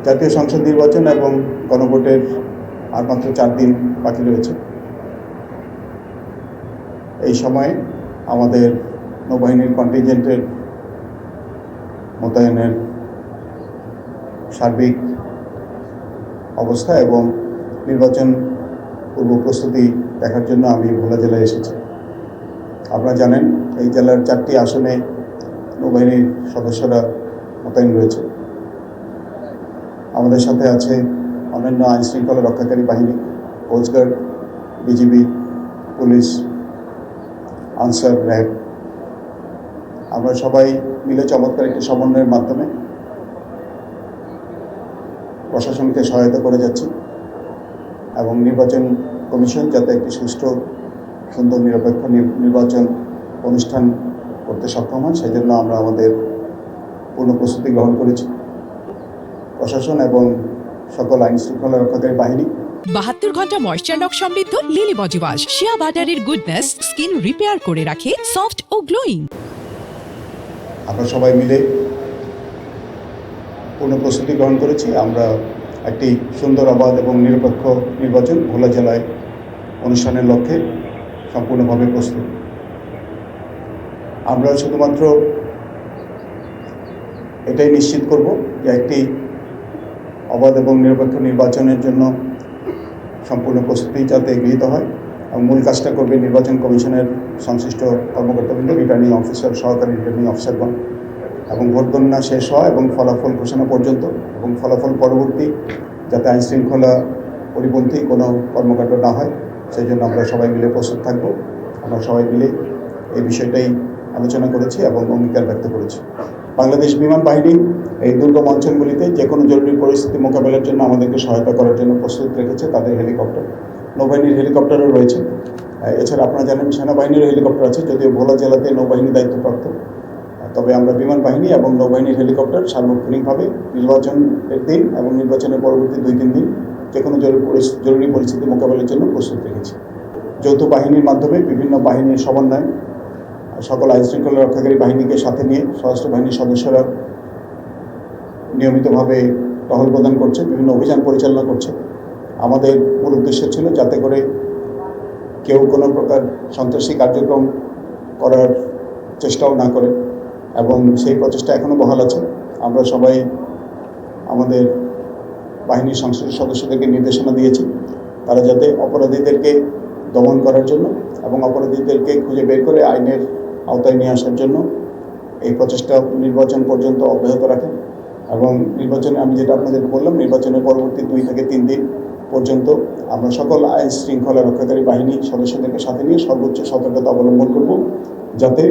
জাতীয় সংসদ নির্বাচন এবং গণভোটের আর মাত্র 4 দিন বাকি রয়েছে। এই সময় আমাদের নৌবাহিনীর কন্টিনজেন্টের মোতায়েনের সার্বিক অবস্থা এবং নির্বাচন পূর্ব প্রস্তুতি দেখার জন্য আমি ভোলা জেলায় এসেছি। আপনারা জানেন এই জেলার 4টি আসনে নৌবাহিনীর সদস্যরা মোতায়েন রয়েছে। আমাদের সাথে আছে অন্যান্য আইনশৃঙ্খলা রক্ষাকারী বাহিনী, কোস্টগার্ড, বিজিবি, পুলিশ, আনসার, র্যাব। আমরা সবাই মিলে চমৎকার একটি সমন্বয়ের মাধ্যমে প্রশাসনকে সহায়তা করে যাচ্ছি এবং নির্বাচন কমিশন যাতে একটি সুষ্ঠু, সুন্দর, নিরপেক্ষ নির্বাচন অনুষ্ঠান করতে সক্ষম হয় সেজন্য আমরা আমাদের পূর্ণ প্রস্তুতি গ্রহণ করেছি। প্রশাসন এবং সকল আইন শৃঙ্খলা রক্ষাকারী বাহিনী 72 ঘন্টা ময়েশ্চার লক সমৃদ্ধ লিলি বডি ওয়াশ শিয়া বাটারের গুডনেস স্কিন রিপেয়ার করে রাখে সফট ও গ্লোয়িং। আমরা সবাই মিলে পূর্ণ প্রস্তুতি গ্রহণ করেছি। আমরা একটি সুন্দর, অবাধ এবং নিরপেক্ষ নির্বাচন ভোলা জেলায় অনুষ্ঠানের লক্ষ্যে সম্পূর্ণভাবে প্রস্তুত। আমরা শুধুমাত্র এটাই নিশ্চিত করব যে একটি অবাধ এবং নিরপেক্ষ নির্বাচনের জন্য সম্পূর্ণ প্রস্তুতি যাতে গৃহীত হয় এবং মূল কাজটা করবে নির্বাচন কমিশনের সংশ্লিষ্ট কর্মকর্তাবৃন্দ, রিটার্নিং অফিসার, সহকারী রিটার্নিং অফিসারগণ, এবং ভোট গণনা শেষ হওয়া এবং ফলাফল ঘোষণা পর্যন্ত এবং ফলাফল পরবর্তী যাতে আইনশৃঙ্খলা পরিপন্থী কোনো কর্মকাণ্ড না হয় সেই জন্য আমরা সবাই মিলে প্রস্তুত থাকব। আমরা সবাই মিলে এই বিষয়টাই আলোচনা করেছি এবং অঙ্গীকার ব্যক্ত করেছি। বাংলাদেশ বিমান বাহিনী এই দুর্গম অঞ্চলগুলিতে যে কোনো জরুরি পরিস্থিতি মোকাবেলার জন্য আমাদেরকে সহায়তা করার জন্য প্রস্তুত রেখেছে। তাদের হেলিকপ্টার, নৌবাহিনীর হেলিকপ্টারও রয়েছে। এছাড়া আপনারা জানেন সেনাবাহিনীরও হেলিকপ্টার আছে, যদিও ভোলা জেলাতে নৌবাহিনী দায়িত্বপ্রাপ্ত। তবে আমরা বিমান বাহিনী এবং নৌবাহিনীর হেলিকপ্টার সার্বক্ষণিকভাবে নির্বাচনের দিন এবং নির্বাচনের পরবর্তী 2-3 দিন যে কোনো জরুরি পরিস্থিতি মোকাবেলার জন্য প্রস্তুত রেখেছি। যৌথ বাহিনীর মাধ্যমে বিভিন্ন বাহিনীর সমন্বয় সকল আইনশৃঙ্খলা রক্ষাকারী বাহিনীকে সাথে নিয়ে সশস্ত্র বাহিনীর সদস্যরা নিয়মিতভাবে টহল প্রদান করছে, বিভিন্ন অভিযান পরিচালনা করছে। আমাদের মূল উদ্দেশ্য ছিল যাতে করে কেউ কোনো প্রকার সন্ত্রাসী কার্যক্রম করার চেষ্টাও না করে এবং সেই প্রচেষ্টা এখনও বহাল আছে। আমরা সবাই আমাদের বাহিনীর সংশ্লিষ্ট সদস্যদেরকে নির্দেশনা দিয়েছি তারা যাতে অপরাধীদেরকে দমন করার জন্য এবং অপরাধীদেরকে খুঁজে বের করে আইনের আওতায় নিয়ে আসার জন্য এই প্রচেষ্টা নির্বাচন পর্যন্ত অব্যাহত রাখেন এবং নির্বাচনে আমি যেটা আপনাদেরকে বললাম, নির্বাচনের পরবর্তী 2 থেকে 3 দিন পর্যন্ত আমরা সকল আইন শৃঙ্খলা রক্ষাকারী বাহিনী সদস্যদেরকে সাথে নিয়ে সর্বোচ্চ সতর্কতা অবলম্বন করব যাতে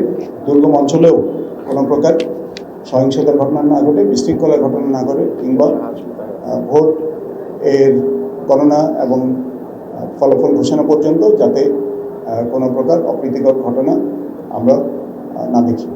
দুর্গম অঞ্চলেও কোনো প্রকার সহিংসতার ঘটনা না ঘটে, বিশৃঙ্খলার ঘটনা না ঘটে কিংবা ভোট এর গণনা এবং ফলাফল ঘোষণা পর্যন্ত যাতে কোনো প্রকার অপ্রীতিকর ঘটনা আমরা না দেখি।